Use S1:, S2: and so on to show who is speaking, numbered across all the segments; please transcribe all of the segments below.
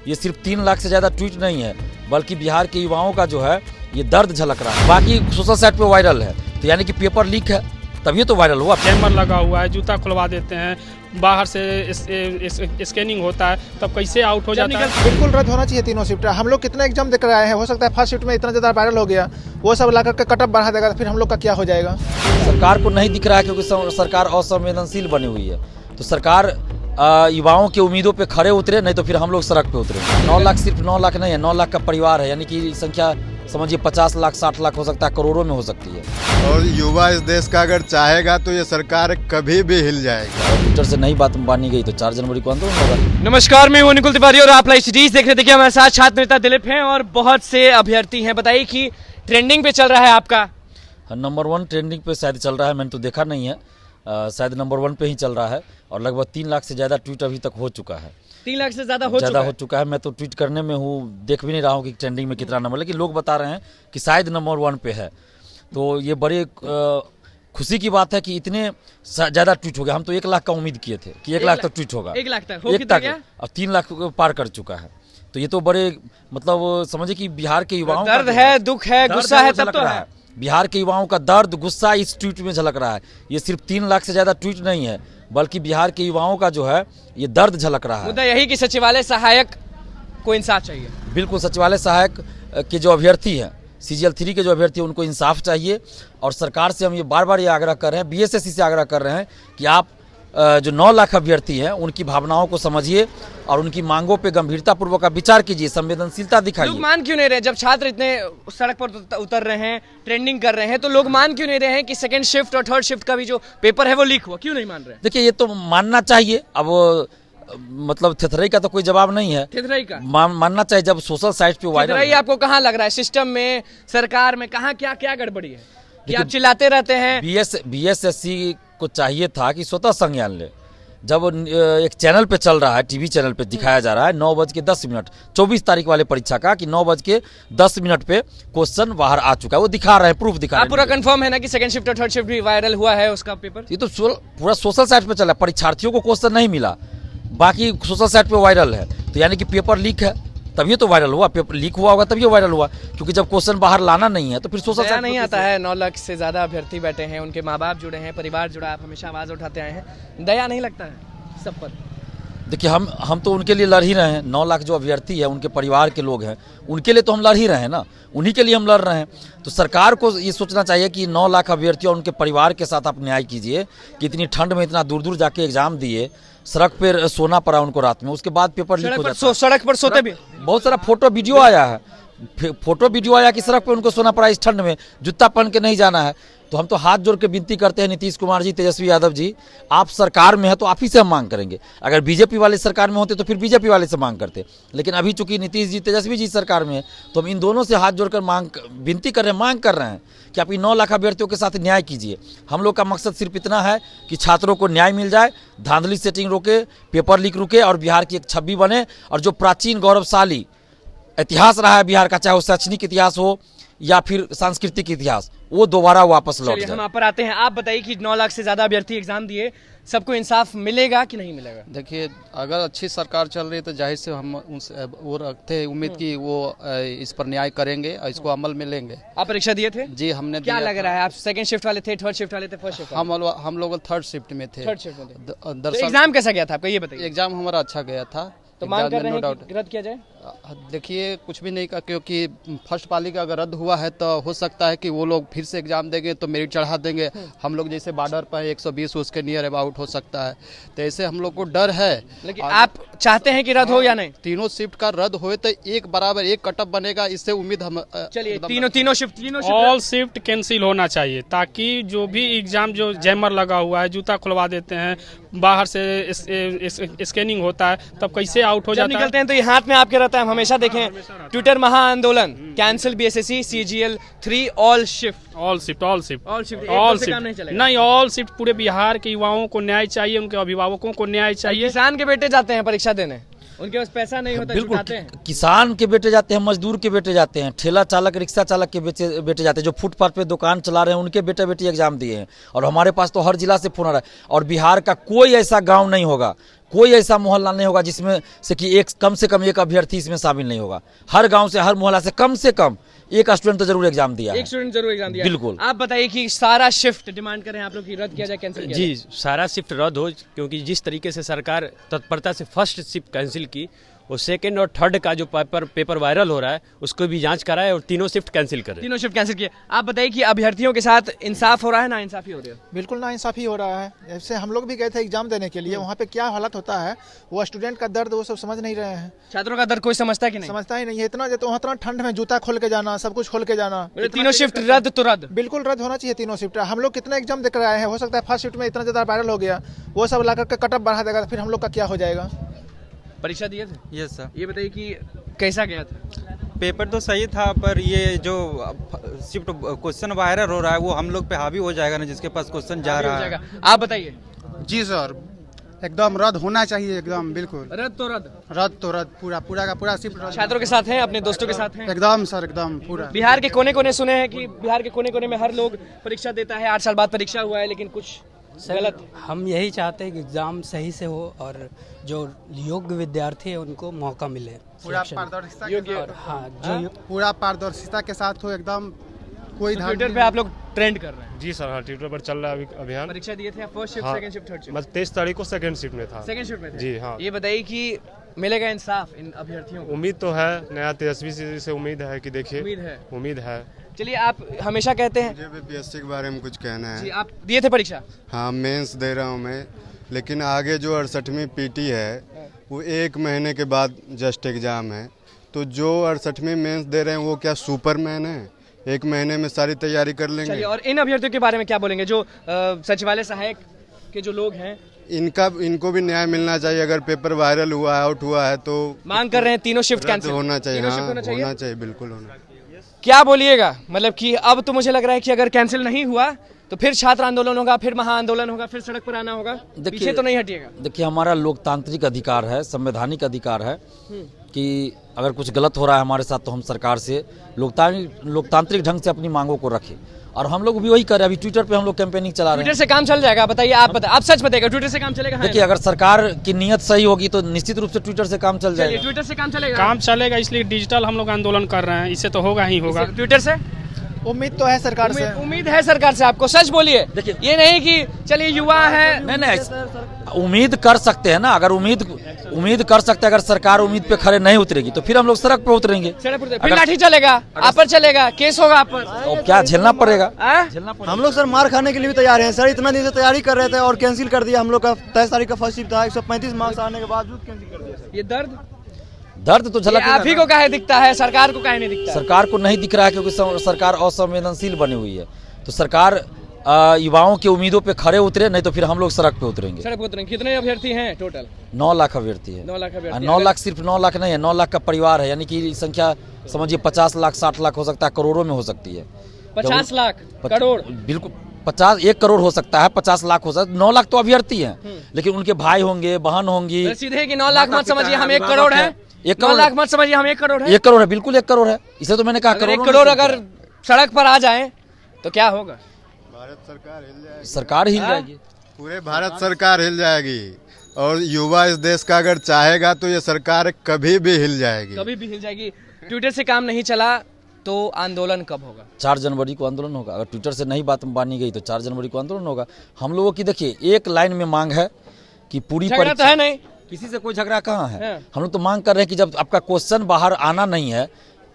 S1: ये सिर्फ 3 लाख से ज़्यादा ट्वीट नहीं है, बल्कि बिहार के युवाओं का जो है ये दर्द झलक रहा है। बाकी सोशल साइट पे वायरल है, तो यानी कि पेपर लीक है, तभी तो वायरल हुआ।
S2: कैमरा लगा हुआ है, जूता खुलवा देते हैं, बाहर से स्कैनिंग होता है, तब कैसे आउट हो जाता है।
S3: बिल्कुल रद्द होना चाहिए तीनों शिफ्ट। हम लोग कितना एग्जाम देकर आए हैं, हो सकता है फर्स्ट शिफ्ट में इतना ज़्यादा वायरल हो गया, वो सब ला करके कटअप बढ़ा देगा, फिर हम लोग का क्या हो जाएगा।
S1: सरकार को नहीं दिख रहा है क्योंकि सरकार असंवेदनशील बनी हुई है। तो सरकार युवाओं की उम्मीदों पे खड़े उतरे, नहीं तो फिर हम लोग सड़क पे उतरे। 9 लाख सिर्फ 9 लाख नहीं है, 9 लाख का परिवार है, यानी कि संख्या समझिए 50 लाख 60 लाख हो सकता है, करोड़ों में हो सकती है।
S4: और युवा इस देश का अगर चाहेगा तो ये सरकार कभी भी हिल जाएगी।
S1: ट्विटर से नई बात मानी गई तो 4 जनवरी को आंदोलन होगा।
S5: नमस्कार, मैं हूं निकुल तिवारी और आप लाइव सिटीज देख रहे। देखिए हमारे साथ छात्र नेता दिलीप हैं और बहुत से अभ्यर्थी हैं। बताइए कि ट्रेंडिंग पे चल रहा है आपका?
S1: नंबर 1 ट्रेंडिंग पे शायद चल रहा है, मैंने तो देखा नहीं है, शायद नंबर 1 पे ही चल रहा है। और लगभग 3 लाख से ज़्यादा ट्वीट अभी तक हो चुका है।
S5: 3 लाख से ज़्यादा हो
S1: चुका है। मैं तो ट्वीट करने में हूँ, देख भी नहीं रहा हूँ कि ट्रेंडिंग में कितना नंबर, लेकिन लोग बता रहे हैं कि शायद नंबर 1 पे है। तो ये बड़े खुशी की बात है कि इतने ज़्यादा ट्वीट हो गया। हम तो 1 लाख का उम्मीद किए थे कि 1 लाख तक ट्वीट होगा।
S5: 1 लाख तक हो कितना गया?
S1: अब 3 लाख पार कर चुका है। तो ये तो बड़े मतलब समझिए कि बिहार के युवाओं
S5: दर्द है, दुख है, गुस्सा है, तब तो है।
S1: बिहार के युवाओं का दर्द गुस्सा इस ट्वीट में झलक रहा है। ये सिर्फ 3 लाख से ज़्यादा ट्वीट नहीं है, बल्कि बिहार के युवाओं का जो है ये दर्द झलक रहा है।
S5: मुद्दा यही कि सचिवालय सहायक को इंसाफ चाहिए।
S1: बिल्कुल, सचिवालय सहायक के जो अभ्यर्थी हैं, CGL 3 के जो अभ्यर्थी हैं, उनको इंसाफ चाहिए। और सरकार से हम ये बार बार ये आग्रह कर रहे हैं, BSSC से आग्रह कर रहे हैं कि आप जो 9 लाख अभ्यर्थी हैं उनकी भावनाओं को समझिए और उनकी मांगों पे गंभीरता पूर्वक विचार कीजिए, संवेदनशीलता दिखाइए।
S5: लोग मान क्यों नहीं रहे? जब छात्र इतने सड़क पर उतर रहे हैं, ट्रेंडिंग कर रहे हैं, तो लोग मान क्यों नहीं रहे हैं कि सेकंड शिफ्ट और थर्ड शिफ्ट का भी जो पेपर है वो लीक हुआ? क्यों नहीं मान रहे?
S1: देखिए, ये तो मानना चाहिए। अब मतलब थेथरई का तो कोई जवाब नहीं है,
S5: थेथरई का
S1: मानना चाहिए। जब सोशल साइट पे वायरल
S5: थेथरई आपको कहाँ लग रहा है? सिस्टम में, सरकार में, कहाँ क्या क्या गड़बड़ी है कि आप चिल्लाते रहते हैं?
S1: BSSC को चाहिए था कि स्वतः संज्ञान ले। जब एक चैनल पे चल रहा है, टीवी चैनल पे दिखाया जा रहा है 9:10 24 तारीख वाले परीक्षा का, कि 9:10 पे क्वेश्चन बाहर आ चुका है, वो दिखा रहे हैं, प्रूफ दिखा रहे हैं।
S5: पूरा कंफर्म है ना कि सेकंड शिफ्ट और थर्ड शिफ्ट भी वायरल हुआ है उसका पेपर?
S1: ये तो पूरा सोशल साइट पे चला है, परीक्षार्थियों को क्वेश्चन नहीं मिला, बाकी सोशल साइट पे वायरल है। तो यानी कि पेपर लीक है, तभी तो वायरल हुआ। पेपर लीक हुआ होगा तभी वायरल हुआ, क्योंकि जब क्वेश्चन बाहर लाना नहीं है तो फिर सोशल साइट
S5: नहीं आता है। 9 लाख से ज्यादा अभ्यर्थी बैठे हैं, उनके माँ बाप जुड़े हैं, परिवार जुड़ा है, आप हमेशा आवाज उठाते आए हैं, दया नहीं लगता है सब पर?
S1: देखिए, हम तो उनके लिए लड़ ही रहे हैं। 9 लाख जो अभ्यर्थी है, उनके परिवार के लोग हैं, उनके लिए तो हम लड़ ही रहे हैं ना, उन्हीं के लिए हम लड़ रहे हैं। तो सरकार को ये सोचना चाहिए कि 9 लाख अभ्यर्थियों और उनके परिवार के साथ आप न्याय कीजिए कि इतनी ठंड में इतना दूर दूर जाके एग्जाम दिए, सड़क पर सोना पड़ा उनको रात में, उसके बाद पेपर लीक हो जाता है।
S5: सड़क पर सोते भी
S1: बहुत सारा फोटो वीडियो आया है, कि सड़क पे उनको सोना पड़ा इस ठंड में, जूता पहन के नहीं जाना है। तो हम तो हाथ जोड़ के विनती करते हैं नीतीश कुमार जी, तेजस्वी यादव जी, आप सरकार में है तो आप ही से हम मांग करेंगे। अगर बीजेपी वाले सरकार में होते तो फिर बीजेपी वाले से मांग करते, लेकिन अभी चूंकि नीतीश जी, तेजस्वी जी सरकार में है, तो हम इन दोनों से हाथ जोड़कर विनती कर रहे हैं, मांग कर रहे हैं कि आप इन 9 लाख अभ्यर्थियों के साथ न्याय कीजिए। हम लोग का मकसद सिर्फ इतना है कि छात्रों को न्याय मिल जाए, धांधली सेटिंग रोके, पेपर लीक रुके और बिहार की एक छवि बने, और जो प्राचीन गौरवशाली इतिहास रहा है बिहार का, चाहे वो शैक्षणिक इतिहास हो या फिर सांस्कृतिक इतिहास, वो दोबारा वापस लौट जाए।
S5: हम आप पर आते हैं। आप बताइए कि 9 लाख से ज्यादा अभ्यर्थी एग्जाम दिए, सबको इंसाफ मिलेगा कि नहीं मिलेगा?
S6: देखिए, अगर अच्छी सरकार चल रही है तो जाहिर से हम उनसे वो रखते हैं उम्मीद कि वो इस पर न्याय करेंगे और इसको अमल में लेंगे।
S5: आप परीक्षा दिए थे?
S6: जी, हमने
S5: क्या लग रहा है? आप सेकंड शिफ्ट वाले थे, थर्ड शिफ्ट वाले थे, फर्स्ट शिफ्ट?
S6: हम लोग थर्ड शिफ्ट में थे।
S5: दरअसल एग्जाम कैसा गया था आपका, ये बताइए?
S6: एग्जाम हमारा अच्छा गया था।
S5: तो मांग कर रहे हैं कि रद्द किया जाए?
S6: देखिए, कुछ भी नहीं का, क्योंकि फर्स्ट पाली का अगर रद्द हुआ है तो हो सकता है कि वो लोग फिर से एग्जाम देंगे तो मेरिट चढ़ा देंगे। हम लोग जैसे बॉर्डर पर 120 उसके नियर अबाउट हो सकता है, तो ऐसे हम लोग को डर है।
S5: लेकिन आप चाहते हैं कि रद्द हो या नहीं?
S6: तीनों शिफ्ट का रद्द होए तो एक बराबर एक कटअप बनेगा, इससे उम्मीद हम।
S5: चलिए, तीनों शिफ्ट
S2: ऑल शिफ्ट कैंसिल होना चाहिए, ताकि जो भी एग्जाम, जो जैमर लगा हुआ है, जूता खुलवा देते हैं, बाहर से स्कैनिंग होता है, तब कैसे आउट हो जाता है।
S5: निकलते हैं तो ये हाथ में आपके रहता है, हम हमेशा देखें ट्विटर महा आंदोलन, cancel BSSC CGL 3 all shift
S2: नहीं, ऑल शिफ्ट। पूरे बिहार के युवाओं को न्याय चाहिए, उनके अभिभावकों को न्याय चाहिए।
S5: किसान के बेटे जाते हैं परीक्षा देने, उनके पास पैसा नहीं होता,
S1: बिल्कुल
S5: जुटाते हैं।
S1: किसान के बेटे जाते हैं, मजदूर के बेटे जाते हैं, ठेला चालक रिक्शा चालक के बेटे जाते हैं, जो फुटपाथ पे दुकान चला रहे हैं उनके बेटे बेटी एग्जाम दिए हैं। और हमारे पास तो हर जिला से फोन आ रहा है। और बिहार का कोई ऐसा गांव नहीं होगा, कोई ऐसा मोहल्ला नहीं होगा जिसमें से कि एक कम से कम एक अभ्यर्थी इसमें शामिल नहीं होगा। हर गांव से, हर मोहल्ला से कम एक स्टूडेंट तो जरूर एग्जाम दिया है।
S5: एक स्टूडेंट जरूर एग्जाम दिया।
S1: बिल्कुल।
S5: आप बताइए कि सारा शिफ्ट डिमांड करें आप लोग की रद्द किया जाए, कैंसिल किया
S7: जी, सारा शिफ्ट रद्द हो, क्योंकि जिस तरीके से सरकार तत्परता से फर्स्ट शिफ्ट कैंसिल की, और सेकंड और थर्ड का जो पेपर वायरल हो रहा है उसको भी जांच कराए और तीनों शिफ्ट कैंसिल करें।
S5: तीनों शिफ्ट कैंसिल किए। आप बताइए कि अभ्यर्थियों के साथ इंसाफ हो रहा है, ना इंसाफी हो रही है?
S3: बिल्कुल ना इंसाफी हो रहा है। जैसे हम लोग भी गए थे एग्जाम देने के लिए, वहाँ पे क्या हालत होता है, वो स्टूडेंट का दर्द वो सब समझ नहीं रहे हैं।
S5: छात्रों का दर्द कोई समझता है कि नहीं?
S3: समझता ही नहीं है। इतना ठंड में जूता खोल के जाना, सब कुछ खोल के जाना।
S5: तीनों शिफ्ट रद्द तो रद्द।
S3: बिल्कुल रद्द होना चाहिए तीनों शिफ्ट। हम लोग कितने एग्जाम देकर आए हैं, हो सकता है फर्स्ट शिफ्ट में इतना ज्यादा वायरल हो गया, वो सब ला करके कटअप बढ़ा देगा, फिर हम लोग का क्या हो जाएगा।
S5: परीक्षा दिए थे?
S8: Yes sir.
S5: ये बताइए कि कैसा गया था?
S8: पेपर तो सही था, पर ये जो शिफ्ट क्वेश्चन वायरल हो रहा है वो हम लोग पे हावी हो जाएगा ना, जिसके पास क्वेश्चन जा रहा है।
S5: आप बताइए।
S6: जी सर, एकदम रद्द होना चाहिए, एकदम बिल्कुल
S5: रद्द तो रद्द।
S6: रद्द तो रद्द, पूरा का पूरा शिफ्ट रद्द।
S5: छात्रों के साथ हैं, अपने दोस्तों के साथ हैं?
S6: एकदम सर, एकदम पूरा।
S5: बिहार के कोने कोने सुने हैं कि बिहार के कोने कोने में हर लोग परीक्षा देता है, 8 साल बाद परीक्षा हुआ है, लेकिन कुछ गलत।
S9: हम यही चाहते हैं कि एग्ज़ाम सही से हो और जो योग्य विद्यार्थी है उनको मौका मिले।
S6: पूरा पारदर्शिता के
S5: योग्य,
S6: साथ,
S9: हाँ, जो
S6: पूरा पारदर्शिता के साथ हो, एकदम कोई
S5: ट्विटर पे आप लोग ट्रेंड कर रहे हैं।
S10: जी सर, हाँ, ट्विटर पर चल रहा है अभी अभियान।
S5: परीक्षा दिए थे फर्स्ट शिफ्ट,
S10: हाँ,
S5: सेकंड शिफ्ट, थर्ड शिफ्ट?
S10: मतलब 23 तारीख को सेकंड शिफ्ट में था।
S5: सेकंड शिफ्ट में थे?
S10: जी हाँ।
S5: ये बताइए कि मिलेगा इंसाफ इन अभ्यर्थियों को?
S10: उम्मीद तो है, नया तेजस्वी से उम्मीद है कि देखिए, उम्मीद है।
S5: चलिए, आप हमेशा कहते हैं।
S4: मुझे भी बीएससी के बारे में कुछ कहना
S5: जी,
S4: है।
S5: आप दिए थे परीक्षा?
S4: हाँ, मेंस दे रहा हूँ मैं, लेकिन आगे जो 68वीं पीटी है वो 1 महीने के बाद जस्ट एग्ज़ाम है। तो जो 68वीं मेंस दे रहे हैं वो क्या सुपरमैन है? 1 महीने में सारी तैयारी कर लेंगे।
S5: चलिए, और इन अभ्यर्थियों के बारे में क्या बोलेंगे जो सचिवालय सहायक के जो लोग हैं?
S4: इनको भी न्याय मिलना चाहिए। अगर पेपर वायरल हुआ है, आउट हुआ है, तो
S5: मांग कर रहे हैं तीनों शिफ्ट
S4: रद्द
S5: कैंसिल
S4: होना चाहिए।
S5: तीनों
S4: हाँ,
S5: शिफ्ट
S4: होना चाहिए, बिल्कुल होना चाहिए।
S5: क्या बोलिएगा, मतलब कि अब तो मुझे लग रहा है कि अगर कैंसिल नहीं हुआ तो फिर छात्र आंदोलन होगा, फिर महा आंदोलन होगा, फिर सड़क पर आना होगा। पीछे तो नहीं हटिएगा।
S1: देखिए, हमारा लोकतांत्रिक अधिकार है, संवैधानिक अधिकार है कि अगर कुछ गलत हो रहा है हमारे साथ तो हम सरकार से लोकतांत्रिक ढंग से अपनी मांगों को रखें, और हम लोग भी वही कर रहे हैं। अभी ट्विटर पे हम लोग कैंपेनिंग चला रहे हैं।
S5: ट्विटर से काम चल जाएगा? बताइए, आप सच बताइएगा, ट्विटर से काम चलेगा?
S1: देखिए, अगर सरकार की नीयत सही होगी तो निश्चित रूप से ट्विटर से काम चल जाएगा।
S5: ट्विटर से काम चलेगा?
S2: काम चलेगा, इसलिए डिजिटल हम लोग आंदोलन कर रहे हैं, इससे तो होगा ही होगा।
S5: ट्विटर से
S3: उम्मीद तो है सरकार से।
S5: उम्मीद है सरकार से आपको? सच बोलिए,
S1: देखिए,
S5: ये नहीं कि चलिए युवा है।
S1: नहीं, उम्मीद कर सकते हैं ना। अगर उम्मीद कर सकते हैं, अगर सरकार उम्मीद पे खड़े नहीं उतरेगी तो फिर हम लोग सड़क पे उतरेंगे।
S5: फिर लाठी चलेगा, आप पर चलेगा, केस होगा आप पर,
S1: तो क्या झेलना पड़ेगा?
S11: हम लोग सर मार खाने के लिए भी तैयार हैं सर। इतना दिन से तैयारी कर रहे थे और कैंसिल कर दिया। हम लोग का 23 तारीख का फर्स्ट शिफ्ट था, 135 मार्क्स आने के बावजूद कैंसिल कर दिया सर।
S5: ये
S1: दर्द तो झलक
S5: आप ही को काहे दिखता है, सरकार को काहे नहीं दिखता?
S1: सरकार को नहीं दिख रहा है क्योंकि सरकार असंवेदनशील बनी हुई है। तो सरकार युवाओं की उम्मीदों पे खड़े उतरे, नहीं तो फिर हम लोग सड़क पे उतरेंगे।
S5: सड़क पे उतरेंगे। कितने अभ्यर्थी हैं टोटल?
S1: 9 लाख अभ्यर्थी है।
S5: 9 लाख अभ्यर्थी।
S1: 9 लाख सिर्फ 9 लाख नहीं है, 9 लाख का परिवार है, यानी कि संख्या समझिए 50 लाख 60 लाख हो सकता है, करोड़ों में हो सकती है।
S5: 50 लाख करोड़?
S1: बिल्कुल, 1 करोड़ हो सकता है, 50 लाख हो सकता है। 9 लाख तो अभ्यर्थी हैं, लेकिन उनके भाई होंगे, बहन होंगी।
S5: सीधे कि 9 लाख मत समझिए हम 1 करोड़ है। 9 लाख मत समझिए हम 1 करोड़ है।
S1: 1 करोड़ है, बिल्कुल 1 करोड़ है। इसे तो मैंने कहा
S5: 1 करोड़ अगर सड़क पर आ जाए तो क्या होगा?
S4: भारत सरकार हिल जाएगी।
S1: सरकार हिल जाएगी,
S4: पूरे भारत सरकार हिल जाएगी। और युवा इस देश का अगर चाहेगा तो ये सरकार कभी भी हिल जाएगी।
S5: कभी भी हिल जाएगी। ट्विटर से काम नहीं चला तो आंदोलन कब होगा?
S1: 4 जनवरी को आंदोलन होगा। अगर ट्विटर से नहीं बात मानी गई तो 4 जनवरी को आंदोलन होगा। हम लोगों की देखिए एक लाइन में मांग है कि पूरी
S5: झगड़ा तो है नहीं,
S1: किसी से कोई झगड़ा कहाँ है। हम लोग तो मांग कर रहे हैं कि जब आपका क्वेश्चन बाहर आना नहीं है,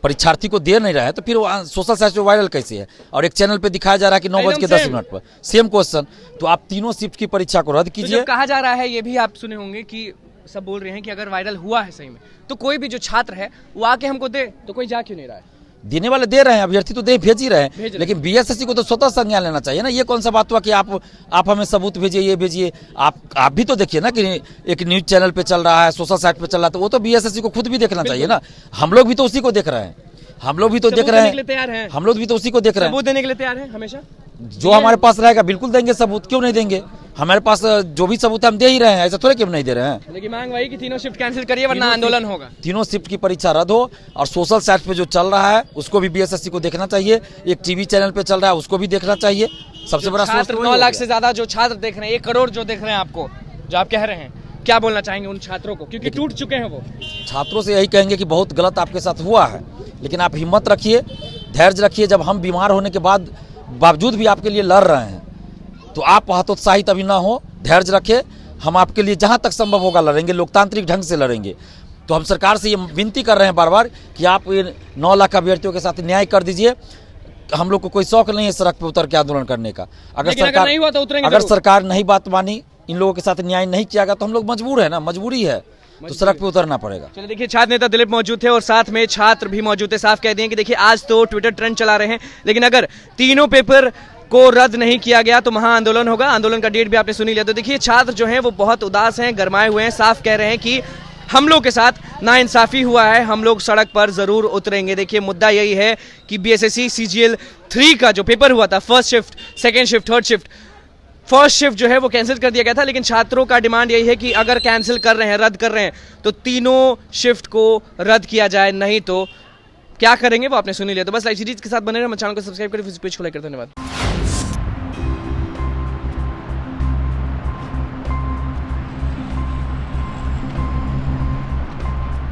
S1: परीक्षार्थी को दे नहीं रहा है, तो फिर सोशल साइट पे वायरल कैसे है? और एक चैनल पे दिखाया जा रहा है कि 9:10 पर सेम क्वेश्चन। तो आप तीनों शिफ्ट की परीक्षा को रद्द कीजिए।
S5: तो कहा जा रहा है, ये भी आप सुने होंगे कि सब बोल रहे हैं कि अगर वायरल हुआ है सही में तो कोई भी जो छात्र है वो आके हमको दे, तो कोई जा क्यों नहीं रहा है?
S1: देने वाले दे रहे हैं, अभ्यर्थी तो भेज ही रहे हैं, लेकिन बीएसएससी को तो स्वतः संज्ञान लेना चाहिए ना। ये कौन सा बात हुआ कि आप हमें सबूत भेजिए, ये भेजिए। आप भी तो देखिए ना कि एक न्यूज चैनल पे चल रहा है, सोशल साइट पे चल रहा है, तो वो तो बीएसएससी को खुद भी देखना चाहिए ना। हम लोग भी तो उसी को देख रहे हैं, हम लोग भी तो देख रहे हैं, हम लोग भी तो उसी को देख रहे हैं।
S5: सबूत देने के लिए तैयार हैं हमेशा।
S1: जो हमारे पास रहेगा बिल्कुल देंगे सबूत, क्यों नहीं देंगे? हमारे पास जो भी सबूत है हम दे ही रहे हैं, ऐसा थोड़े कि हम नहीं दे रहे हैं।
S5: लेकिन मांग वही कि तीनों शिफ्ट कैंसिल करिए वरना आंदोलन होगा।
S1: तीनों शिफ्ट की परीक्षा रद्द हो और सोशल साइट पे जो चल रहा है उसको भी बीएसएससी को देखना चाहिए। एक टीवी चैनल पे चल रहा है उसको भी देखना चाहिए। सबसे बड़ा
S5: छात्र 9 लाख से ज्यादा जो छात्र देख रहे हैं, 1 करोड़ जो देख रहे हैं आपको, जो आप कह रहे हैं, क्या बोलना चाहेंगे उन छात्रों को, क्योंकि टूट चुके हैं वो?
S1: छात्रों से यही कहेंगे कि बहुत गलत आपके साथ हुआ है, लेकिन आप हिम्मत रखिए, धैर्य रखिए। जब हम बीमार होने के बावजूद भी आपके लिए लड़ रहे हैं तो आप हतोत्साहित अभी ना हो, धैर्य रखें। हम आपके लिए जहां तक संभव होगा लड़ेंगे, लोकतांत्रिक ढंग से लड़ेंगे। तो हम सरकार से ये विनती कर रहे हैं बार बार कि आप ये 9 लाख अभ्यर्थियों के साथ न्याय कर दीजिए। हम लोग को कोई शौक नहीं है सड़क पे उतर के आंदोलन करने का। अगर सरकार नहीं बात मानी, इन लोगों के साथ न्याय नहीं किया गया तो हम लोग मजबूर है ना, मजबूरी है, तो सड़क पे उतरना पड़ेगा।
S5: चलिए देखिए, छात्र नेता दिलीप मौजूद थे और साथ में छात्र भी मौजूद थे। साफ कह दिए कि देखिए आज तो ट्विटर ट्रेंड चला रहे हैं, लेकिन अगर तीनों पेपर को रद्द नहीं किया गया तो महा आंदोलन होगा। आंदोलन का डेट भी आपने सुनी लिया। तो देखिए छात्र जो हैं वो बहुत उदास हैं, गरमाए हुए हैं, साफ कह रहे हैं कि हम लोग के साथ नाइंसाफी हुआ है, हम लोग सड़क पर जरूर उतरेंगे। देखिए मुद्दा यही है कि बीएसएससी CGL 3 का जो पेपर हुआ था, first shift, second shift, third shift, first shift जो है वो कैंसिल कर दिया गया था, लेकिन छात्रों का डिमांड यही है कि अगर कैंसिल कर रहे हैं, रद्द कर रहे हैं, तो तीनों शिफ्ट को रद्द किया जाए, नहीं तो क्या करेंगे वो आपने सुनी लिया। तो बस लाइव सीरीज के साथ बने रहे, चैनल को सब्सक्राइब करें, फेसबुक पेज को लाइक करते, धन्यवाद।